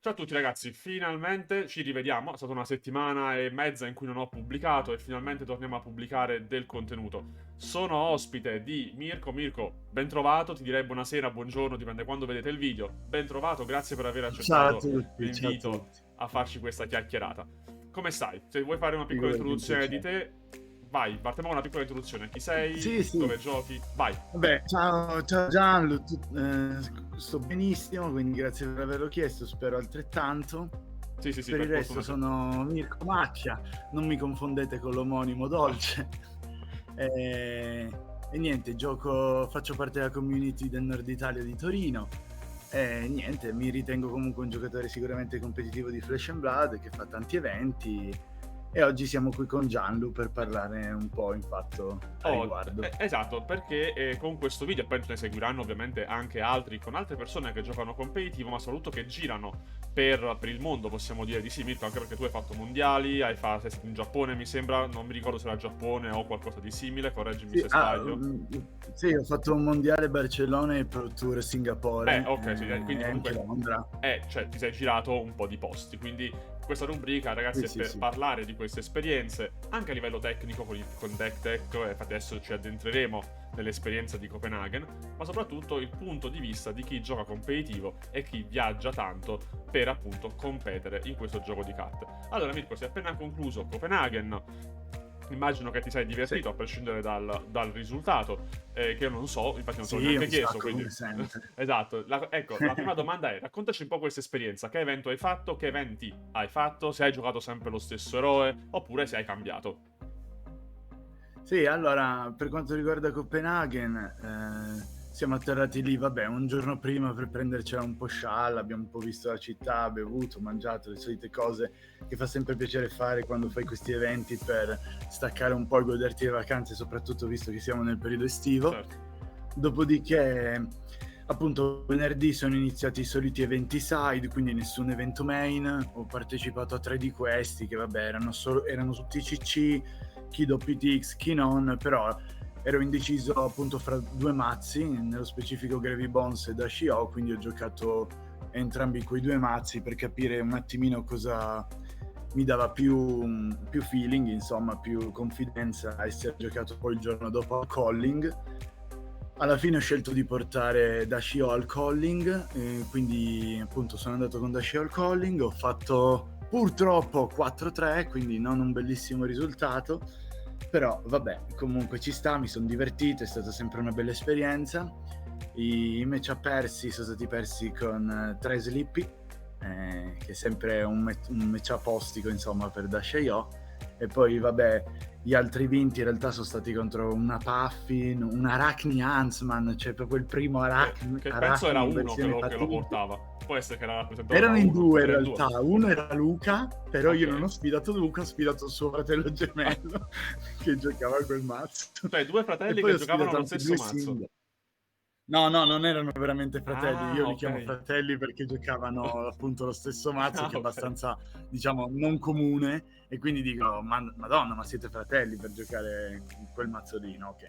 Ciao a tutti ragazzi, finalmente ci rivediamo, è stata una settimana e mezza in cui non ho pubblicato e finalmente torniamo a pubblicare del contenuto. Sono ospite di Mirko. Mirko, ben trovato, ti direi buonasera, buongiorno, dipende quando vedete il video. Ben trovato, grazie per aver Ciao a accettato tutti, ciao a l'invito tutti. a farci questa chiacchierata. Come stai? Se vuoi fare una piccola Figurati, un introduzione di piacere. te, vai, partiamo con una piccola introduzione. Chi sei? Sì, sì. Dove giochi? Vai. Vabbè, ciao Gianlu, sto benissimo, quindi grazie per averlo chiesto, spero altrettanto. Sì, sì, sì, Per per il resto fortuna sì. sono Mirko Macchia, non mi confondete con l'omonimo Dolce. E, e niente, faccio parte della community del Nord Italia di Torino. E niente, mi ritengo comunque un giocatore sicuramente competitivo di Flesh and Blood che fa tanti eventi. E oggi siamo qui con Gianlu per parlare un po' in fatto a riguardo. Esatto, perché con questo video, e poi ne seguiranno ovviamente anche altri con altre persone che giocano competitivo, ma soprattutto che girano per il mondo, possiamo dire di sì, Mirko, anche perché tu hai fatto mondiali, sei stato in Giappone, mi sembra, non mi ricordo se era Giappone o qualcosa di simile, correggimi Sì, se sbaglio. sì, ho fatto un mondiale Barcellona e Pro Tour Singapore Ok, sì, quindi e anche comunque, Londra. cioè, ti sei girato un po' di posti, quindi questa rubrica, ragazzi, Sì, è sì, per sì. parlare di queste esperienze, anche a livello tecnico con DeckTech, e infatti adesso ci addentreremo nell'esperienza di Copenaghen, ma soprattutto il punto di vista di chi gioca competitivo e chi viaggia tanto per appunto competere in questo gioco di carte. Allora Mirko, si è appena concluso Copenaghen. Immagino che ti sei Sì, divertito a prescindere dal risultato, che io non so, infatti non te l'ho sì, neanche un chiesto, sacco quindi... come sempre. Esatto, ecco, la prima domanda è, raccontaci un po' questa esperienza, che evento hai fatto, che eventi hai fatto, se hai giocato sempre lo stesso eroe, oppure se hai cambiato. Sì, allora, per quanto riguarda Copenaghen, siamo atterrati lì, vabbè, un giorno prima per prendercela un po' scialla, abbiamo un po' visto la città, bevuto, mangiato, le solite cose che fa sempre piacere fare quando fai questi eventi per staccare un po' e goderti le vacanze, soprattutto visto che siamo nel periodo estivo. Certo. Dopodiché, appunto, venerdì sono iniziati i soliti eventi side, quindi nessun evento main. Ho partecipato a 3 di questi che, vabbè, erano tutti CC, chi WTX, chi non, però ero indeciso appunto fra 2 mazzi, nello specifico Gravy Bones e Dashio, quindi ho giocato entrambi quei 2 mazzi per capire un attimino cosa mi dava più feeling, insomma, più confidenza a essere giocato poi il giorno dopo al calling. Alla fine ho scelto di portare Dashio al calling, quindi appunto sono andato con Dashio al calling, ho fatto purtroppo 4-3, quindi non un bellissimo risultato, però vabbè, comunque ci sta, mi sono divertito, è stata sempre una bella esperienza. I match persi sono stati persi con 3 Slippy, che è sempre un match ostico insomma per Dashio, e poi vabbè, gli altri vinti in realtà sono stati contro una Puffin, un Arachni Huntsman, cioè proprio il primo Che penso era Arachni in uno versione che lo patente. portava. Può essere che era rappresentato da Erano in uno. due in Era in due. realtà, uno era Luca, però io non Ok. ho sfidato Luca, ho sfidato suo fratello gemello che giocava quel mazzo. Cioè, due E fratelli che poi ho giocavano sfidato lo altri stesso due mazzo. single. No, non erano veramente fratelli, io Ah, li ok. chiamo fratelli perché giocavano appunto lo stesso mazzo Ah, che è ok. abbastanza, diciamo, non comune, e quindi dico, Madonna, ma siete fratelli per giocare quel mazzo lì, no? Che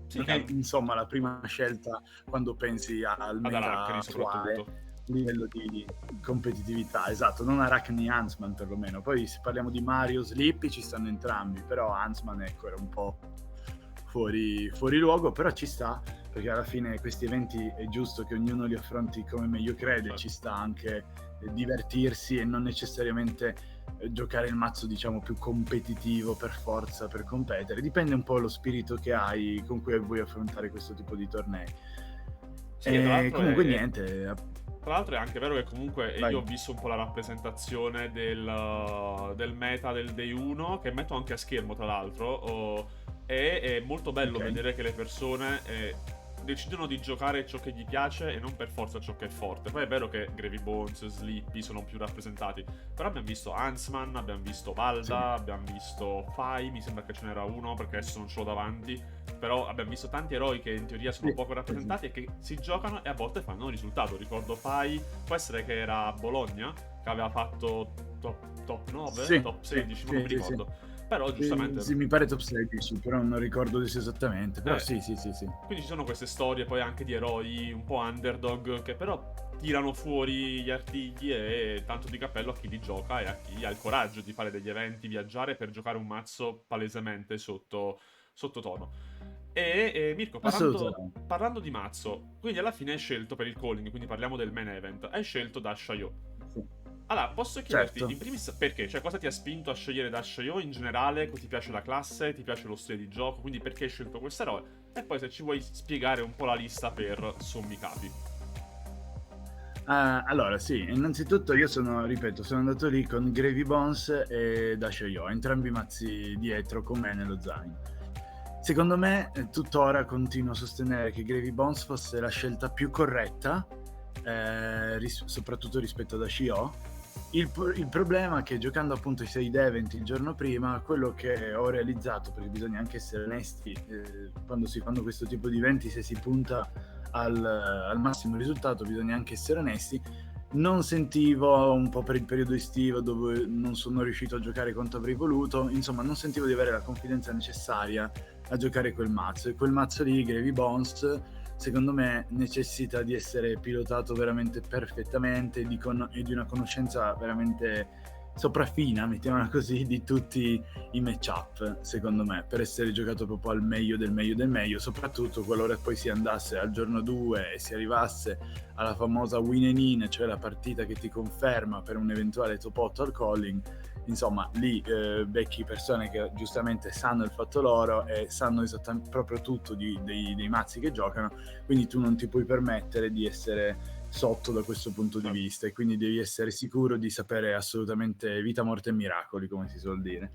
Sì, non è insomma la prima scelta quando pensi al ad meta Arachni attuale soprattutto. livello di competitività, esatto, non Arachni Huntsman perlomeno. Poi se parliamo di Mario Slippy ci stanno entrambi, però Huntsman ecco era un po' fuori luogo, però ci sta, perché alla fine questi eventi è giusto che ognuno li affronti come meglio crede, Certo. ci sta anche divertirsi e non necessariamente giocare il mazzo diciamo più competitivo per forza, per competere, dipende un po' lo spirito che hai con cui vuoi affrontare questo tipo di tornei. Sì, e E comunque niente, tra l'altro è anche vero che comunque io vai. ho visto un po' la rappresentazione del meta del Day 1, che metto anche a schermo tra l'altro, e è molto bello Ok. vedere che le persone decidono di giocare ciò che gli piace e non per forza ciò che è forte. Poi è vero che Gravy Bones, Sleepy sono più rappresentati, però abbiamo visto Huntsman, abbiamo visto Sì, Valda, abbiamo visto Fai, mi sembra che ce n'era uno perché adesso non ce l'ho davanti, però abbiamo visto tanti eroi che in teoria sono sì, poco sì, sì. rappresentati e che si giocano e a volte fanno un risultato. Ricordo Fai, può essere che era Bologna, che aveva fatto top 9, Sì, top sì, 16, ma non sì, mi sì, sì. ricordo. Però giustamente... Sì, mi pare top 16, però non ricordo adesso esattamente. Però Eh, sì. Quindi ci sono queste storie poi anche di eroi un po' underdog che però tirano fuori gli artigli, e tanto di cappello a chi li gioca e a chi ha il coraggio di fare degli eventi, viaggiare per giocare un mazzo palesemente sottotono. E Mirko, Assolutamente. parlando di mazzo, quindi alla fine hai scelto per il calling, quindi parliamo del main event, hai scelto Dash.io. Sì. Allora, posso chiederti Certo. in primis perché? Cioè, cosa ti ha spinto a scegliere Dash.io in generale? Ti piace la classe? Ti piace lo stile di gioco? Quindi perché hai scelto questa roba? E poi se ci vuoi spiegare un po' la lista per sommi capi. Allora, sì, innanzitutto io sono andato lì con Gravy Bones e Dash.io, entrambi mazzi dietro con me nello zaino. Secondo me, tuttora continuo a sostenere che Gravy Bones fosse la scelta più corretta, soprattutto rispetto a Dash.io. Il problema è che giocando appunto i 6 event il giorno prima, quello che ho realizzato, perché bisogna anche essere onesti, quando si fanno questo tipo di eventi, se si punta al massimo risultato bisogna anche essere onesti, non sentivo, un po' per il periodo estivo dove non sono riuscito a giocare quanto avrei voluto, insomma non sentivo di avere la confidenza necessaria a giocare quel mazzo, e quel mazzo lì, Gravy Bones, secondo me necessita di essere pilotato veramente perfettamente e di una conoscenza veramente sopraffina, mettiamola così, di tutti i matchup, secondo me, per essere giocato proprio al meglio del meglio del meglio, soprattutto qualora poi si andasse al giorno 2 e si arrivasse alla famosa win and in, cioè la partita che ti conferma per un eventuale top 8 al calling. Insomma, lì becchi persone che giustamente sanno il fatto loro e sanno esattamente proprio tutto dei mazzi che giocano, quindi tu non ti puoi permettere di essere sotto da questo punto di vista, e quindi devi essere sicuro di sapere assolutamente vita, morte e miracoli, come si suol dire.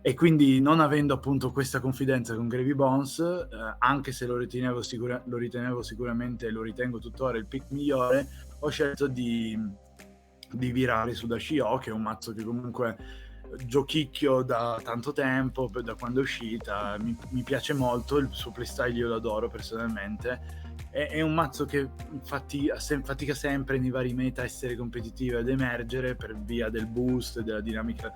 E quindi, non avendo appunto questa confidenza con Gravy Bones, anche se lo ritenevo sicuramente, lo ritengo tuttora il pick migliore, ho scelto di virare su Dash.io, che è un mazzo che comunque giochicchio da tanto tempo, da quando è uscita, mi piace molto, il suo playstyle io lo adoro personalmente. È un mazzo che fatica sempre nei vari meta a essere competitivo ed emergere per via del boost e della dinamica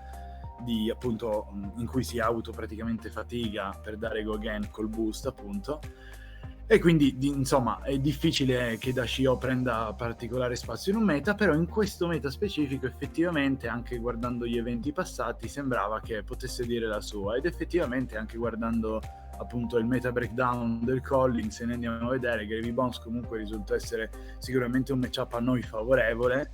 di appunto in cui si auto praticamente fatiga per dare go again col boost appunto, e quindi insomma è difficile che Dash.io prenda particolare spazio in un meta, però in questo meta specifico effettivamente, anche guardando gli eventi passati, sembrava che potesse dire la sua, ed effettivamente anche guardando appunto il meta breakdown del calling, se ne andiamo a vedere, Gravy Bones comunque risulta essere sicuramente un matchup a noi favorevole,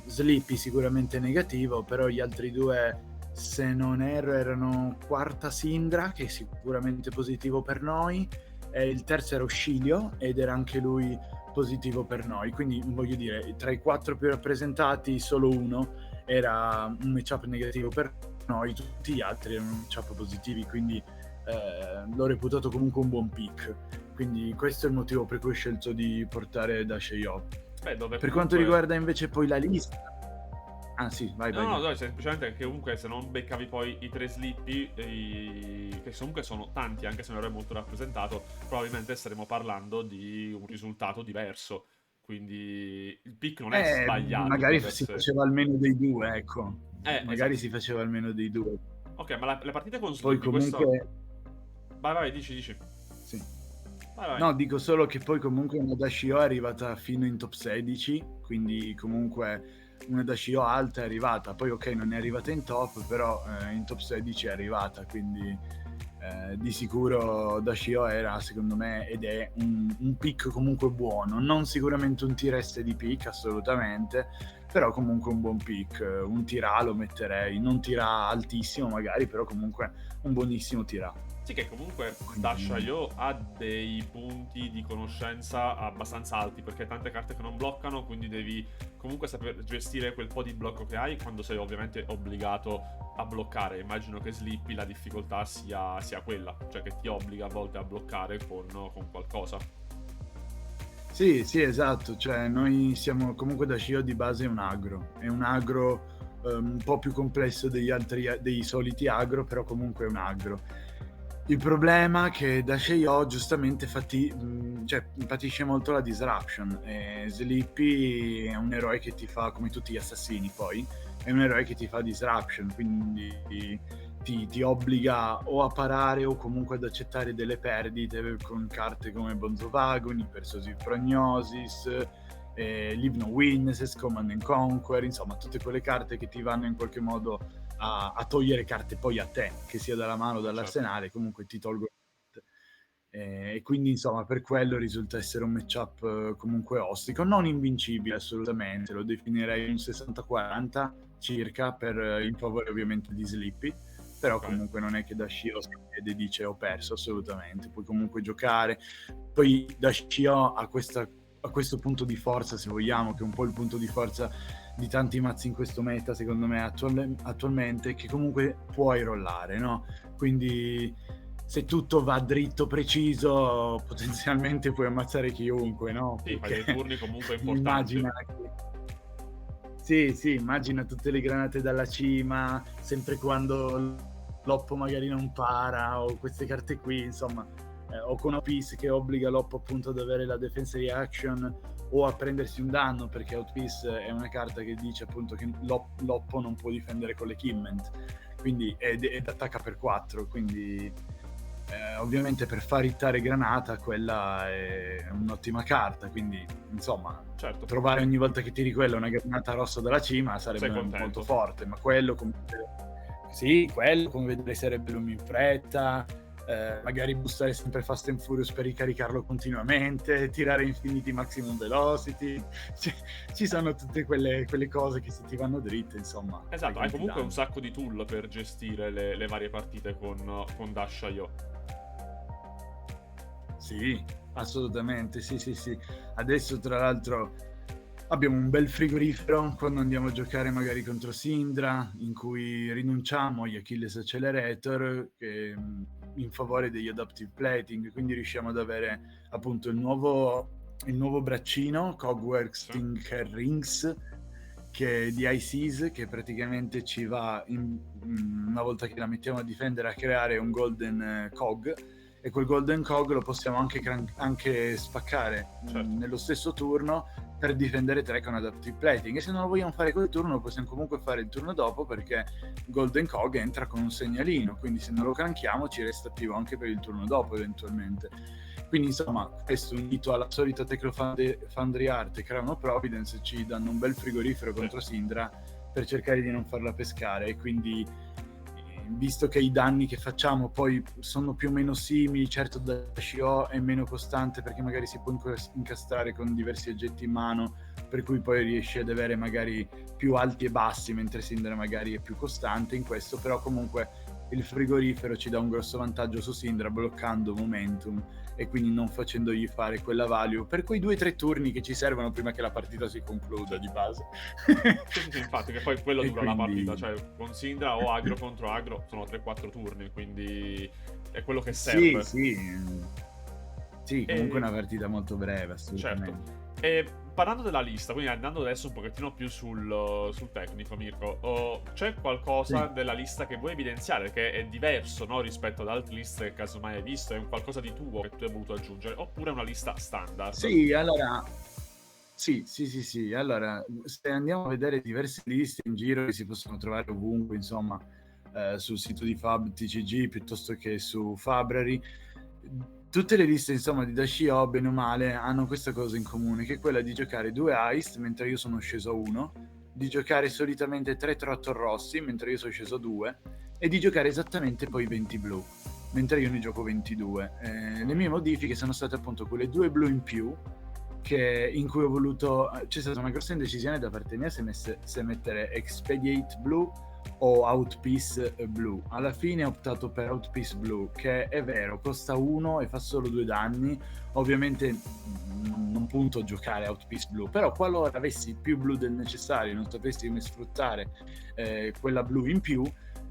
Sleepy sicuramente negativo, però gli altri due, se non erro, erano quarta Syndra, che è sicuramente positivo per noi, e il terzo era Oscilio ed era anche lui positivo per noi, quindi voglio dire, tra i 4 più rappresentati solo uno era un matchup negativo per noi, tutti gli altri erano matchup positivi, quindi l'ho reputato comunque un buon pick, quindi questo è il motivo per cui ho scelto di portare Dash.io. Per quanto riguarda invece poi la lista, sì, vai. No, semplicemente che comunque se non beccavi poi i 3 Sleepy, che comunque sono tanti, anche se non era molto rappresentato, probabilmente staremo parlando di un risultato diverso. Quindi il pick non è sbagliato. Magari si faceva almeno dei due, ecco. Magari esatto. si faceva almeno dei due. Ok, ma le partite con poi Sleepy comunque Vai, dici. Sì. Vai. No, dico solo che poi comunque una Dash.io è arrivata fino in top 16, quindi comunque una Dash.io alta è arrivata, poi ok non è arrivata in top, però in top 16 è arrivata, quindi di sicuro Dash.io era, secondo me, ed è un pick comunque buono, non sicuramente un tier S di pick assolutamente, però comunque un buon pick, un tira lo metterei, non tira altissimo magari, però comunque un buonissimo tira. Sì, che comunque Dash.io ha dei punti di conoscenza abbastanza alti, perché hai tante carte che non bloccano, quindi devi comunque saper gestire quel po' di blocco che hai quando sei ovviamente obbligato a bloccare. Immagino che Sleepy la difficoltà sia quella, cioè che ti obbliga a volte a bloccare con qualcosa. Sì, esatto, cioè noi siamo comunque Dash.io di base è un agro un po' più complesso dei soliti agro, però comunque è un agro. Il problema è che da Sheo giustamente cioè, patisce molto la disruption. E Sleepy è un eroe che ti fa, come tutti gli assassini poi, è un eroe che ti fa disruption, quindi ti obbliga o a parare o comunque ad accettare delle perdite con carte come Bonzo Vagon, Persuasive Prognosis, Leave No Witnesses, Command and Conquer, insomma tutte quelle carte che ti vanno in qualche modo a togliere carte poi a te, che sia dalla mano o dall'arsenale, comunque ti tolgono carte. E quindi insomma per quello risulta essere un matchup comunque ostico, non invincibile assolutamente, lo definirei un 60-40 circa in favore ovviamente di Sleepy, però comunque non è che da Shio si vede e dice ho perso, assolutamente, puoi comunque giocare. Poi da Shio a questo punto di forza, se vogliamo, che è un po' il punto di forza di tanti mazzi in questo meta, secondo me, attualmente, che comunque puoi rollare, no? Quindi se tutto va dritto, preciso, potenzialmente puoi ammazzare chiunque, no? Sì, fai dei turni comunque importanti. Immagina sì, immagina tutte le granate dalla cima, sempre quando l'oppo magari non para, o queste carte qui, insomma, o con Outpiece che obbliga l'oppo appunto ad avere la defense reaction o a prendersi un danno, perché Outpiece è una carta che dice appunto che l'oppo non può difendere con l'equipment, quindi ed attacca per 4, quindi ovviamente per far hittare granata quella è un'ottima carta, quindi insomma certo, trovare ogni volta che tiri quella una granata rossa dalla cima sarebbe molto forte, ma quello come vedere Cerebellum in fretta, magari boostare sempre Fast and Furious per ricaricarlo continuamente, tirare Infinity Maximum Velocity, ci sono tutte quelle cose che se ti vanno dritte, insomma. Esatto, hai comunque un sacco di tool per gestire le varie partite con Dash.io. Sì, assolutamente, sì. Adesso tra l'altro abbiamo un bel frigorifero quando andiamo a giocare magari contro Syndra, in cui rinunciamo agli Achilles Accelerator in favore degli Adaptive Plating, quindi riusciamo ad avere appunto il nuovo braccino Cogworks Tinker Rings che di ICs, che praticamente ci va una volta che la mettiamo a difendere a creare un Golden Cog, e quel Golden Cog lo possiamo anche spaccare nello stesso turno per difendere 3 con Adaptive Plating, e se non lo vogliamo fare quel turno lo possiamo comunque fare il turno dopo, perché Golden Cog entra con un segnalino, quindi se non lo cranchiamo ci resta attivo anche per il turno dopo eventualmente. Quindi insomma questo unito alla solita Technofoundry Art e Crown of Providence ci danno un bel frigorifero contro Syndra per cercare di non farla pescare, e quindi visto che i danni che facciamo poi sono più o meno simili, certo Dash.io è meno costante perché magari si può incastrare con diversi oggetti in mano, per cui poi riesce ad avere magari più alti e bassi, mentre Syndra magari è più costante in questo, però comunque il frigorifero ci dà un grosso vantaggio su Syndra bloccando momentum e quindi non facendogli fare quella value per quei 2-3 turni che ci servono prima che la partita si concluda di base. Sì, infatti, che poi quello dura la partita, cioè con Syndra o agro contro agro sono 3-4 turni, quindi è quello che serve. Sì, comunque è una partita molto breve, assolutamente. Certo. E parlando della lista, quindi andando adesso un pochettino più sul tecnico, Mirko, c'è qualcosa della lista che vuoi evidenziare che è diverso, no, rispetto ad altre liste che casomai hai visto? È un qualcosa di tuo che tu hai voluto aggiungere? Oppure è una lista standard? Sì, allora se andiamo a vedere diverse liste in giro che si possono trovare ovunque, insomma, sul sito di Fab TCG piuttosto che su Fabrary, tutte le liste insomma di Dash.io bene o male hanno questa cosa in comune, che è quella di giocare 2 Heist mentre io sono sceso a 1, di giocare solitamente 3 Trottor Rossi mentre io sono sceso a 2, e di giocare esattamente poi 20 blu mentre io ne gioco 22. Le mie modifiche sono state appunto quelle 2 blu in più, in cui ho voluto, c'è stata una grossa indecisione da parte mia se mettere Expediate Blue o Outpiece Blue. Alla fine ho optato per Outpiece Blue, che è vero, costa 1 e fa solo 2 danni. Ovviamente non punto a giocare Outpiece Blue, però qualora avessi più blu del necessario e non sapessi come sfruttare quella blu in più,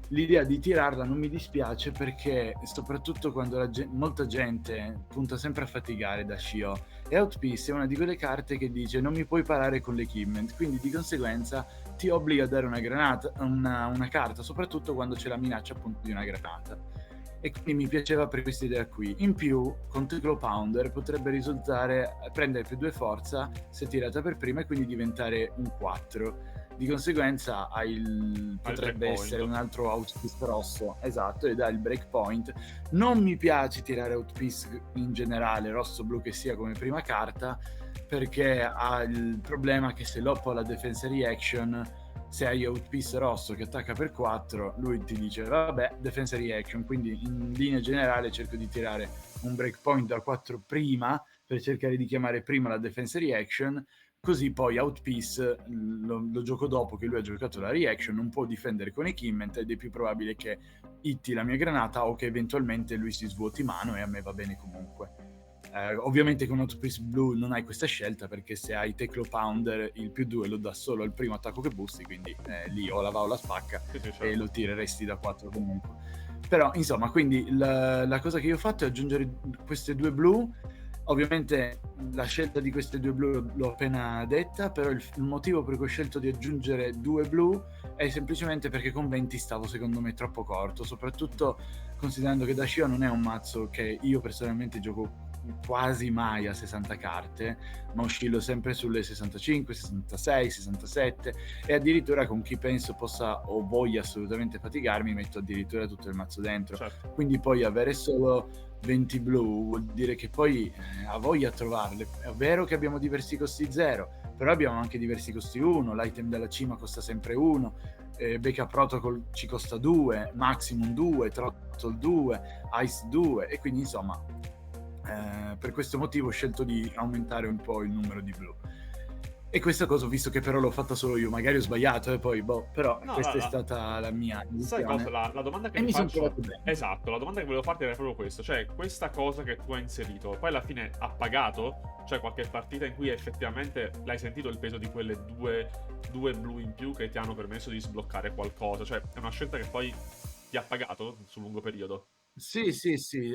l'idea di tirarla non mi dispiace, perché soprattutto quando molta gente punta sempre a fatigare Dash.io, e Outpiece è una di quelle carte che dice non mi puoi parare con l'equipment, quindi di conseguenza ti obbliga a dare una granata, una carta, soprattutto quando c'è la minaccia appunto di una granata. e quindi mi piaceva per questa idea qui. In più, con Teclo Pounder potrebbe risultare prendere più 2 forza se tirata per prima e quindi diventare un 4. Di conseguenza potrebbe essere un altro outpiece rosso, esatto, ed ha il breakpoint. Non mi piace tirare outpiece in generale, rosso-blu che sia come prima carta, perché ha il problema che se Loppo ha la defense reaction, se hai outpiece rosso che attacca per 4, lui ti dice vabbè, defense reaction, quindi in linea generale cerco di tirare un breakpoint da 4 prima per cercare di chiamare prima la defense reaction, così poi outpiece lo gioco dopo che lui ha giocato la reaction, non può difendere con equipment ed è più probabile che hitti la mia granata o che eventualmente lui si svuoti mano e a me va bene comunque. Ovviamente con Outpiece blu non hai questa scelta, perché se hai Teclo Pounder il +2 lo dà solo al primo attacco che boosti, quindi lì o la va o la spacca, certo. e lo tireresti da 4 comunque. Però insomma, quindi la cosa che io ho fatto è aggiungere queste 2 blu. Ovviamente la scelta di queste 2 blu l'ho appena detta, però il motivo per cui ho scelto di aggiungere 2 blu è semplicemente perché con 20 stavo secondo me troppo corto, soprattutto considerando che Dashio non è un mazzo che io personalmente gioco quasi mai a 60 carte, ma oscillo sempre sulle 65, 66, 67 e addirittura con chi penso possa o voglia assolutamente fatigarmi metto addirittura tutto il mazzo dentro. Certo. Quindi poi avere solo 20 blu vuol dire che poi ha voglia a trovarle. È vero che abbiamo diversi costi 0, però abbiamo anche diversi costi 1, l'item della cima costa sempre 1, Backup Protocol ci costa 2, Maximum 2, Throttle 2, Ice 2 e quindi insomma per questo motivo ho scelto di aumentare un po' il numero di blu. E questa cosa, visto che però l'ho fatta solo io, magari ho sbagliato poi, però no, questa è stata la mia sai cosa? La domanda che mi faccio... Esatto, la domanda che volevo farti era proprio questo, cioè questa cosa che tu hai inserito, poi alla fine ha pagato? Cioè qualche partita in cui effettivamente l'hai sentito il peso di quelle due blu in più che ti hanno permesso di sbloccare qualcosa? Cioè è una scelta che poi ti ha pagato sul lungo periodo? Sì,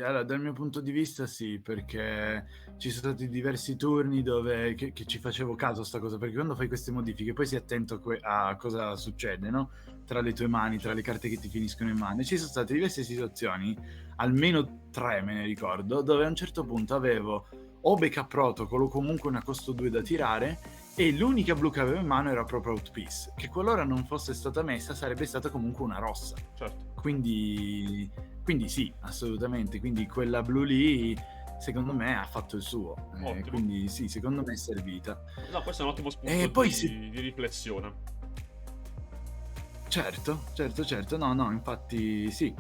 allora dal mio punto di vista sì, perché ci sono stati diversi turni dove che ci facevo caso a sta cosa, perché quando fai queste modifiche poi sei attento a cosa succede, no? Tra le tue mani, tra le carte che ti finiscono in mano. E ci sono state diverse situazioni, almeno 3 me ne ricordo, dove a un certo punto avevo o Backup Protocol o comunque una costo 2 da tirare e l'unica blu che avevo in mano era proprio Outpiece, che qualora non fosse stata messa sarebbe stata comunque una rossa. Certo. Quindi sì, assolutamente, quindi quella blu lì secondo me ha fatto il suo, quindi sì, secondo me è servita. No, questo è un ottimo spunto di riflessione. Certo, no, infatti sì,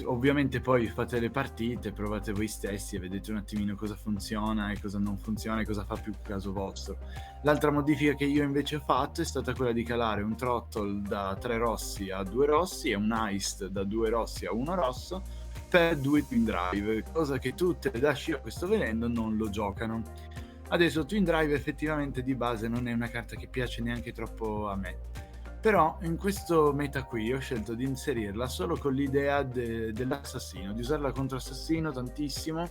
ovviamente poi fate le partite, provate voi stessi e vedete un attimino cosa funziona e cosa non funziona e cosa fa più caso vostro. L'altra modifica che io invece ho fatto è stata quella di calare un Throttle da 3 rossi a 2 rossi e un Iced da 2 rossi a 1 rosso per 2 Twin Drive, cosa che tutte le Dashi a questo venendo non lo giocano. Adesso Twin Drive effettivamente di base non è una carta che piace neanche troppo a me. Però in questo meta qui ho scelto di inserirla solo con l'idea dell'assassino, di usarla contro assassino tantissimo,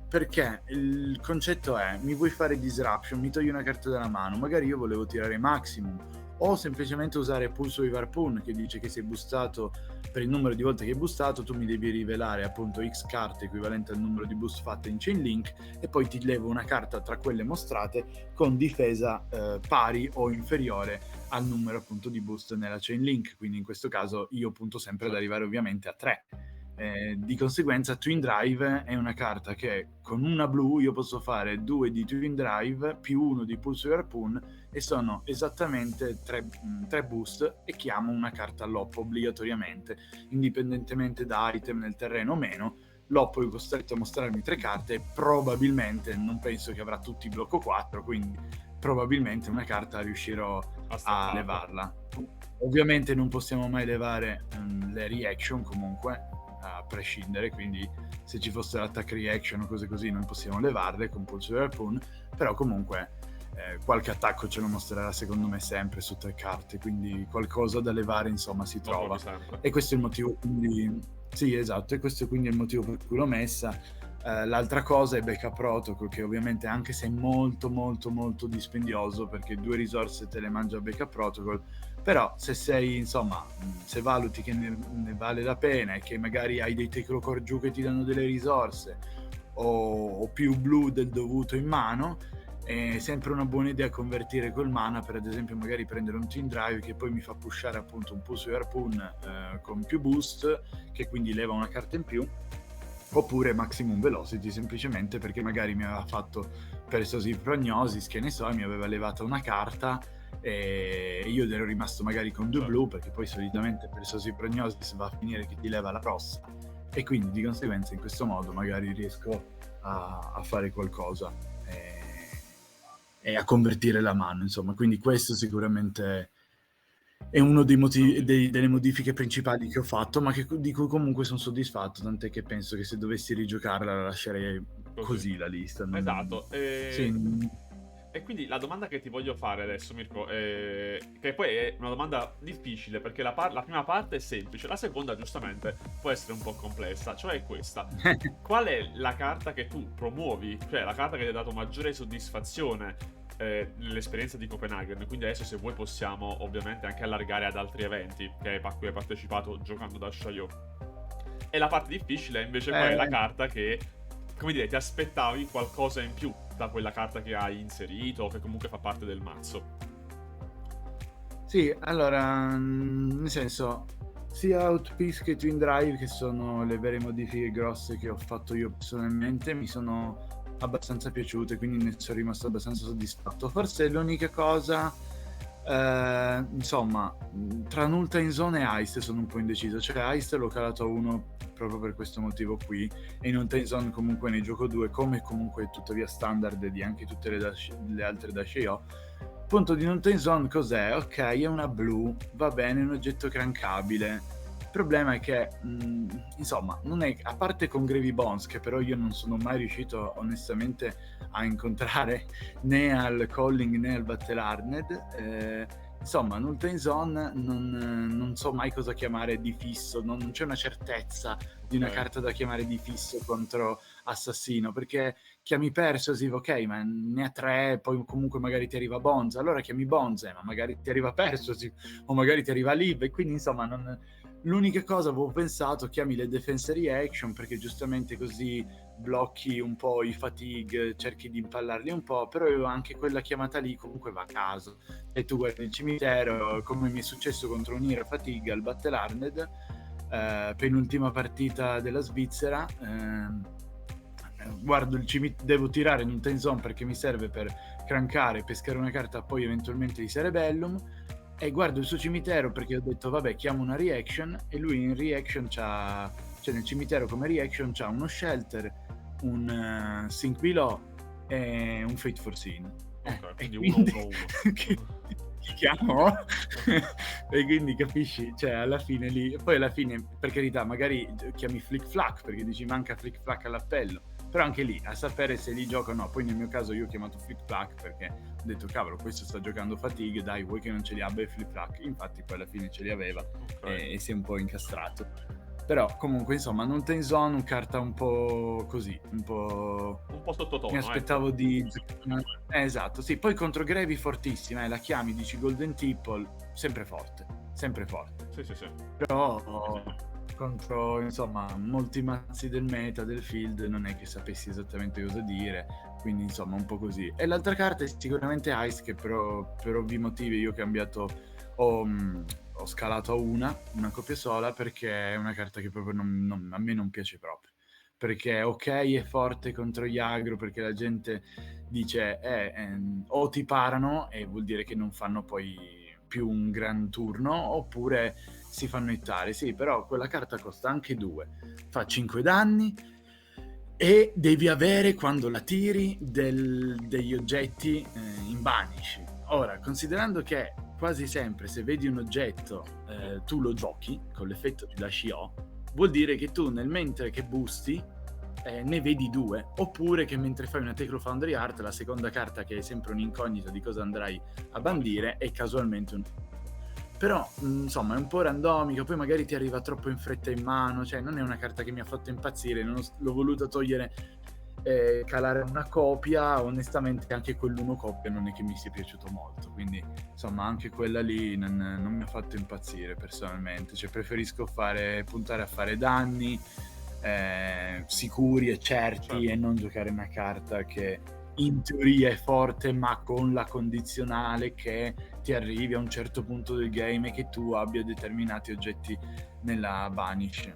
perché il concetto è: mi vuoi fare disruption, mi togli una carta dalla mano, magari io volevo tirare maximum, o semplicemente usare Pulse Wave Harpoon che dice che sei boostato per il numero di volte che hai boostato, tu mi devi rivelare appunto X carte equivalente al numero di boost fatte in Chain Link e poi ti levo una carta tra quelle mostrate con difesa pari o inferiore al numero appunto di boost nella Chain Link, quindi in questo caso io punto sempre ad arrivare ovviamente a 3. Di conseguenza Twin Drive è una carta che con una blu io posso fare 2 di Twin Drive più 1 di Pulse Harpoon e sono esattamente 3 boost e chiamo una carta all'oppo obbligatoriamente, indipendentemente da item nel terreno o meno. L'oppo è costretto a mostrarmi 3 carte e probabilmente non penso che avrà tutti blocco 4, quindi probabilmente una carta riuscirò a levarla. Ovviamente non possiamo mai levare le reaction comunque, a prescindere, quindi se ci fosse l'attack reaction o cose così non possiamo levarle con Pulse Harpoon, però comunque qualche attacco ce lo mostrerà secondo me sempre su 3 carte, quindi qualcosa da levare insomma si trova, e questo è il motivo quindi sì esatto, e questo quindi è il motivo per cui l'ho messa. L'altra cosa è Backup Protocol, che ovviamente anche se è molto molto molto dispendioso, perché 2 risorse te le mangia Backup Protocol, però se sei, insomma, se valuti che ne vale la pena e che magari hai dei Tecnocore giù che ti danno delle risorse o più blu del dovuto in mano, è sempre una buona idea convertire col mana per, ad esempio, magari prendere un Team Drive che poi mi fa pushare appunto un Pulse Harpoon con più boost, che quindi leva una carta in più, oppure Maximum Velocity, semplicemente perché magari mi aveva fatto Persuasive Prognosis, che ne so, mi aveva levata una carta e io ero rimasto magari con 2 blu, perché poi solitamente Persuasive Prognosis va a finire che ti leva la rossa, e quindi di conseguenza in questo modo magari riesco a fare qualcosa e a convertire la mano, insomma. Quindi questo sicuramente è uno dei motivi, delle modifiche principali che ho fatto, ma di cui comunque sono soddisfatto, tant'è che penso che se dovessi rigiocarla la lascerei così la lista. Esatto. Sì. E quindi la domanda che ti voglio fare adesso, Mirko, che poi è una domanda difficile, perché la prima parte è semplice, la seconda giustamente può essere un po' complessa, cioè è questa. Qual è la carta che tu promuovi, cioè la carta che ti ha dato maggiore soddisfazione nell'esperienza di Copenaghen? Quindi adesso, se vuoi, possiamo ovviamente anche allargare ad altri eventi a cui hai partecipato giocando da Shayo. E la parte difficile è invece qual è la carta che, come dire, ti aspettavi qualcosa in più da quella carta che hai inserito o che comunque fa parte del mazzo. Sì, allora, nel senso, sia Outpiece che Twin Drive, che sono le vere modifiche grosse che ho fatto io personalmente, mi sono abbastanza piaciute, quindi ne sono rimasto abbastanza soddisfatto. Forse l'unica cosa, insomma, tra Null Time Zone e Heist sono un po' indeciso, cioè Heist l'ho calato a 1 proprio per questo motivo qui, e in Null Time Zone comunque ne gioco 2, come comunque tuttavia standard di anche tutte le altre Dash ho. Punto di Null Time Zone cos'è? Ok, è una blu, va bene, è un oggetto crankabile. Il problema è che, insomma, non è, a parte con Gravy Bones, che però io non sono mai riuscito onestamente a incontrare né al Calling né al Battle Harned, insomma, Null Time Zone non so mai cosa chiamare di fisso, non c'è una certezza di una carta da chiamare di fisso contro Assassino, perché chiami Persuasive, ok, ma ne ha 3, poi comunque magari ti arriva Bonza, allora chiami Bonza, ma magari ti arriva Persuasive, o magari ti arriva Liv, e quindi insomma l'unica cosa avevo pensato, chiami le Defense Reaction, perché giustamente così blocchi un po' i fatigue, cerchi di impallarli un po', però anche quella chiamata lì comunque va a caso, e tu guardi il cimitero, come mi è successo contro Unira Fatigue al Battle Harned, penultima partita della Svizzera, guardo il cimitero, devo tirare in un time zone perché mi serve per crankare, pescare una carta poi eventualmente di Cerebellum, e guardo il suo cimitero perché ho detto vabbè, chiamo una reaction, e lui in reaction c'ha, cioè nel cimitero come reaction c'ha uno shelter, un Sink Below e un Fate Foreseen. Ok, quindi 1-1-1. Chiamo e quindi capisci, cioè alla fine lì, poi alla fine per carità magari chiami Flick Flack perché dici manca Flick Flack all'appello, però anche lì a sapere se li gioca o no. Poi nel mio caso io ho chiamato Flick Flack perché ho detto cavolo, questo sta giocando Fatigue, dai, vuoi che non ce li abbia Flick Flack, infatti poi alla fine ce li aveva, e si è un po' incastrato. Però comunque insomma Null Time Zone, un carta un po' così, un po' sottotono. Mi aspettavo di esatto, sì, poi contro Gravy fortissima, la chiami, dici Golden Tipple, sempre forte. Sì. Però contro insomma molti mazzi del meta, del field, non è che sapessi esattamente cosa dire, quindi insomma un po' così. E l'altra carta è sicuramente Ice, che però per ovvi motivi io ho cambiato, ho scalato a una copia sola, perché è una carta che proprio a me non piace proprio, perché ok è forte contro gli agro, perché la gente dice o ti parano e vuol dire che non fanno poi più un gran turno, oppure si fanno hittare, sì, però quella carta costa anche 2, fa 5 danni e devi avere, quando la tiri, degli oggetti in banish. Ora, considerando che quasi sempre se vedi un oggetto tu lo giochi con l'effetto di Dash-O, vuol dire che tu nel mentre che boosti ne vedi 2, oppure che mentre fai una Tecro Foundry Art la seconda carta, che è sempre un'incognita di cosa andrai a bandire, è casualmente un... però insomma è un po' randomica, poi magari ti arriva troppo in fretta in mano, cioè non è una carta che mi ha fatto impazzire, l'ho voluta togliere, calare una copia. Onestamente anche quell'uno copia non è che mi sia piaciuto molto, quindi insomma anche quella lì non mi ha fatto impazzire personalmente, cioè preferisco puntare a fare danni sicuri e certi, Certo. e non giocare una carta che in teoria è forte ma con la condizionale che ti arrivi a un certo punto del game e che tu abbia determinati oggetti nella Vanish.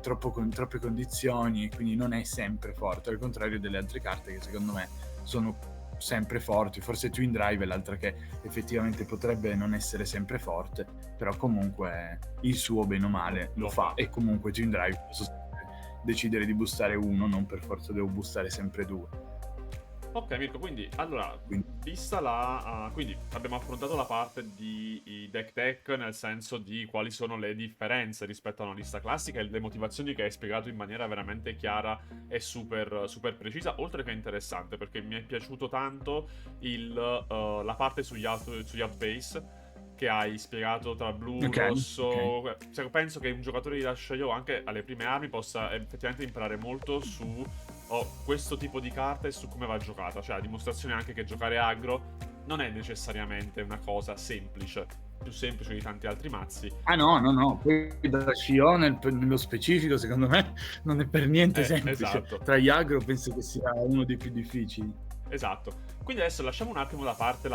Troppe condizioni, quindi non è sempre forte, al contrario delle altre carte che secondo me sono sempre forti. Forse Twin Drive è l'altra che effettivamente potrebbe non essere sempre forte, però comunque il suo bene o male lo fa, e comunque Twin Drive posso decidere di boostare uno, non per forza devo boostare sempre due. Ok Mirko, quindi allora, Quindi, vista quindi abbiamo affrontato la parte di deck tech, nel senso di quali sono le differenze rispetto a una lista classica e le motivazioni che hai spiegato in maniera veramente chiara e super, super precisa, oltre che interessante, perché mi è piaciuto tanto la parte sugli outpace che hai spiegato tra blu, ok, rosso. Cioè, penso che un giocatore di Rush Io anche alle prime armi possa effettivamente imparare molto su questo tipo di carta e su come va giocata. Cioè, a dimostrazione anche che giocare aggro non è necessariamente una cosa semplice, più semplice di tanti altri mazzi. ah no, poi da Scio nello specifico secondo me non è per niente semplice, Esatto. tra gli agro penso che sia uno dei più difficili. Esatto. Quindi adesso lasciamo un attimo da parte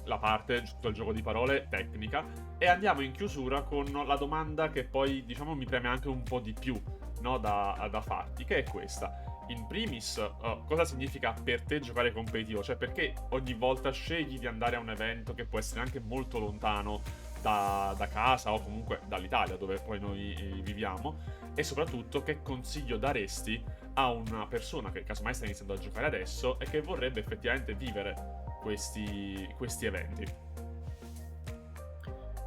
la parte, tutto il gioco di parole tecnica, e andiamo in chiusura con la domanda che poi, diciamo, mi preme anche un po' di più, no, da farti, che è questa. In primis, cosa significa per te giocare competitivo? Cioè, perché ogni volta scegli di andare a un evento che può essere anche molto lontano da casa o comunque dall'Italia, dove poi noi viviamo? E soprattutto, che consiglio daresti a una persona che casomai sta iniziando a giocare adesso e che vorrebbe effettivamente vivere questi eventi?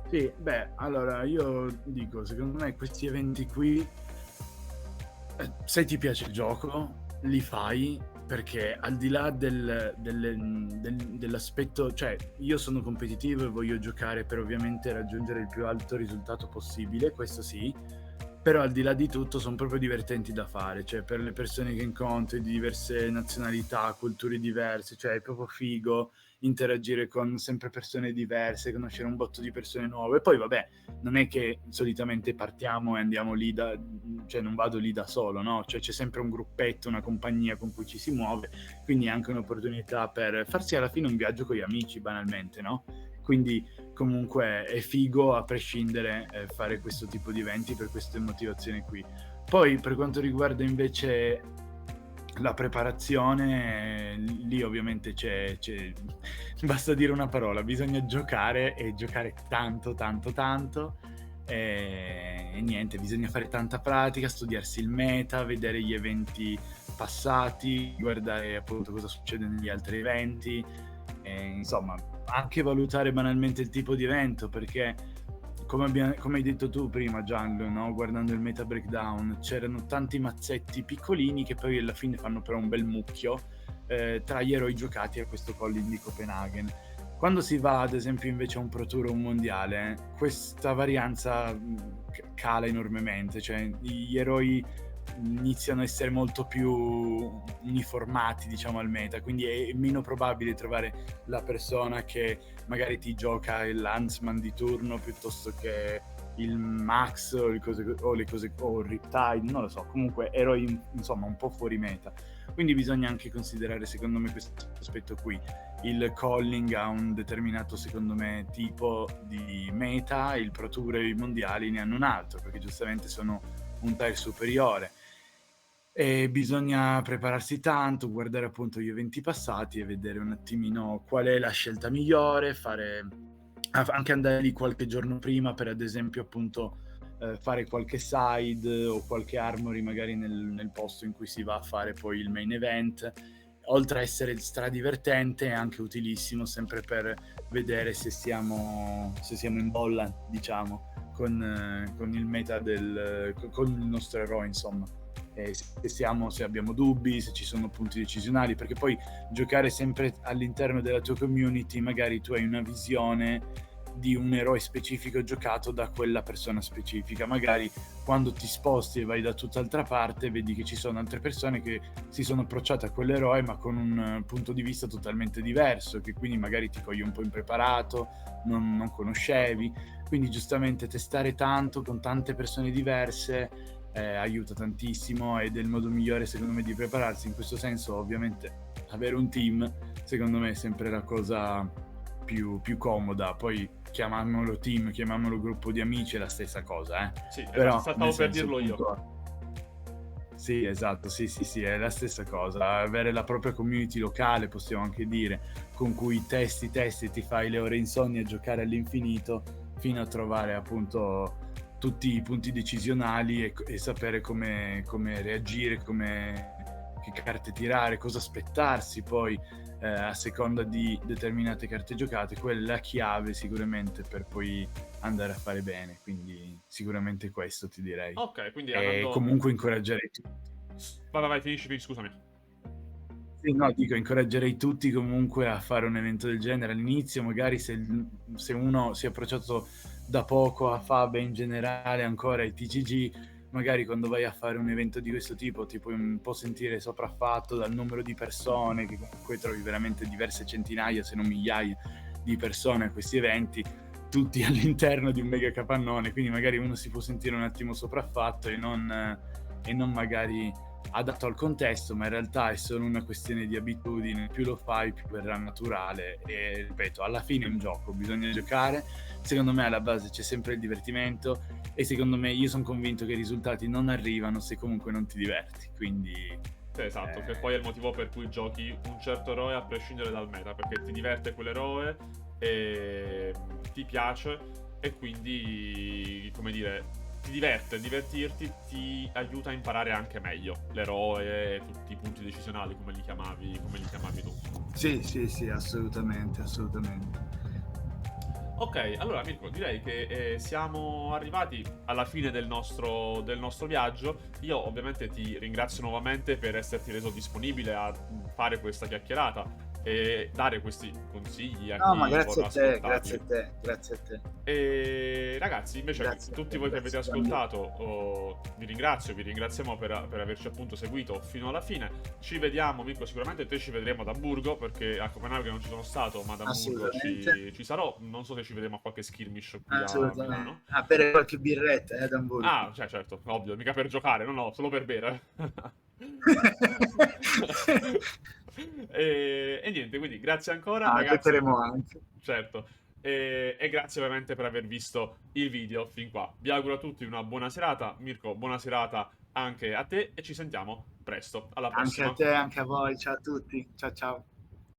Sì, beh, allora io dico, secondo me questi eventi qui, se ti piace il gioco, li fai, perché al di là dell'aspetto, cioè io sono competitivo e voglio giocare per ovviamente raggiungere il più alto risultato possibile, questo sì, però al di là di tutto sono proprio divertenti da fare, cioè per le persone che incontri di diverse nazionalità, culture diverse, cioè è proprio figo interagire con sempre persone diverse, conoscere un botto di persone nuove. E poi vabbè, non è che solitamente partiamo e andiamo lì cioè non vado lì da solo, no? Cioè c'è sempre un gruppetto, una compagnia con cui ci si muove, quindi è anche un'opportunità per farsi alla fine un viaggio con gli amici, banalmente, no? Quindi comunque è figo a prescindere fare questo tipo di eventi per queste motivazioni qui. Poi per quanto riguarda invece la preparazione, lì ovviamente basta dire una parola, bisogna giocare, e giocare tanto tanto tanto, e niente, bisogna fare tanta pratica, studiarsi il meta, vedere gli eventi passati, guardare appunto cosa succede negli altri eventi, e, insomma, anche valutare banalmente il tipo di evento, perché come hai detto tu prima, Gianlo, no? Guardando il meta breakdown, c'erano tanti mazzetti piccolini che poi alla fine fanno però un bel mucchio tra gli eroi giocati a questo Calling di Copenaghen. Quando si va ad esempio invece a un Pro Tour o un mondiale, questa varianza cala enormemente, cioè gli eroi iniziano a essere molto più uniformati, diciamo, al meta, quindi è meno probabile trovare la persona che magari ti gioca il Landsman di turno piuttosto che il Max o il Riptide, non lo so, comunque eroi insomma un po' fuori meta. Quindi bisogna anche considerare, secondo me, questo aspetto qui. Il calling ha un determinato, secondo me, tipo di meta, il Pro Tour e i mondiali ne hanno un altro, perché giustamente sono un tile superiore. E bisogna prepararsi tanto, guardare appunto gli eventi passati e vedere un attimino qual è la scelta migliore, anche andare lì qualche giorno prima per, ad esempio, appunto fare qualche side o qualche armory magari nel posto in cui si va a fare poi il main event. Oltre a essere stradivertente, è anche utilissimo sempre per vedere se siamo in bolla, diciamo, con il meta con il nostro eroe, insomma. Se abbiamo dubbi, se ci sono punti decisionali, perché poi giocare sempre all'interno della tua community, magari tu hai una visione di un eroe specifico giocato da quella persona specifica. Magari quando ti sposti e vai da tutt'altra parte, vedi che ci sono altre persone che si sono approcciate a quell'eroe ma con un punto di vista totalmente diverso, che quindi magari ti coglie un po' impreparato, non conoscevi. Quindi giustamente testare tanto con tante persone diverse aiuta tantissimo, ed è il modo migliore secondo me di prepararsi. In questo senso ovviamente avere un team secondo me è sempre la cosa più comoda. Poi chiamiamolo team, chiamiamolo gruppo di amici, è la stessa cosa, Sì, però stavo nel per senso, dirlo io. appunto, sì, esatto, sì, è la stessa cosa. Avere la propria community locale, possiamo anche dire, con cui testi, ti fai le ore insonni a giocare all'infinito, fino a trovare appunto tutti i punti decisionali e sapere come reagire, che carte tirare, cosa aspettarsi poi a seconda di determinate carte giocate. Quella è la chiave sicuramente per poi andare a fare bene, quindi sicuramente questo ti direi. Ok, quindi E andando... comunque incoraggerei tutti. Vai, finisci, scusami. Sì, no, dico, incoraggerei tutti comunque a fare un evento del genere all'inizio. Magari se uno si è approcciato da poco a Fab e in generale ancora ai TCG, magari quando vai a fare un evento di questo tipo ti puoi un po' sentire sopraffatto dal numero di persone, che comunque trovi veramente diverse centinaia se non migliaia di persone a questi eventi, tutti all'interno di un mega capannone, quindi magari uno si può sentire un attimo sopraffatto e non magari adatto al contesto, ma in realtà è solo una questione di abitudine. Più lo fai, più verrà naturale. E ripeto, alla fine è un gioco, bisogna giocare. Secondo me alla base c'è sempre il divertimento, e secondo me, io sono convinto che i risultati non arrivano se comunque non ti diverti, quindi Sì, esatto, che poi è il motivo per cui giochi un certo eroe a prescindere dal meta, perché ti diverte quell'eroe e ti piace, e quindi, come dire, ti diverte. Divertirti ti aiuta a imparare anche meglio l'eroe e tutti i punti decisionali, come li chiamavi tu. sì, assolutamente. Ok, allora Mirko, direi che siamo arrivati alla fine del nostro viaggio. Io ovviamente ti ringrazio nuovamente per esserti reso disponibile a fare questa chiacchierata e dare questi consigli a No, ma chi grazie vorrà a te, ascoltarli. grazie a te. E ragazzi, invece, Grazie a tutti te, voi che avete grazie mille. ascoltato, vi ringraziamo per averci appunto seguito fino alla fine. Ci vediamo, Mirko, sicuramente te ci vedremo ad Amburgo, perché a Copenaghen non ci sono stato, ma ad Amburgo Assolutamente, ci sarò. Non so se ci vedremo a qualche skirmish qui a assolutamente. Milano. A bere qualche birretta, ad Amburgo. Ah, cioè, certo, ovvio, mica per giocare, no, solo per bere. E niente, quindi grazie ancora, Ah, ragazzi. giocheremo anche. Certo. E grazie ovviamente per aver visto il video fin qua. Vi auguro a tutti una buona serata. Mirko, buona serata anche a te, e ci sentiamo presto. Alla Anche a prossima. te, anche a voi. Ciao a tutti. Ciao ciao.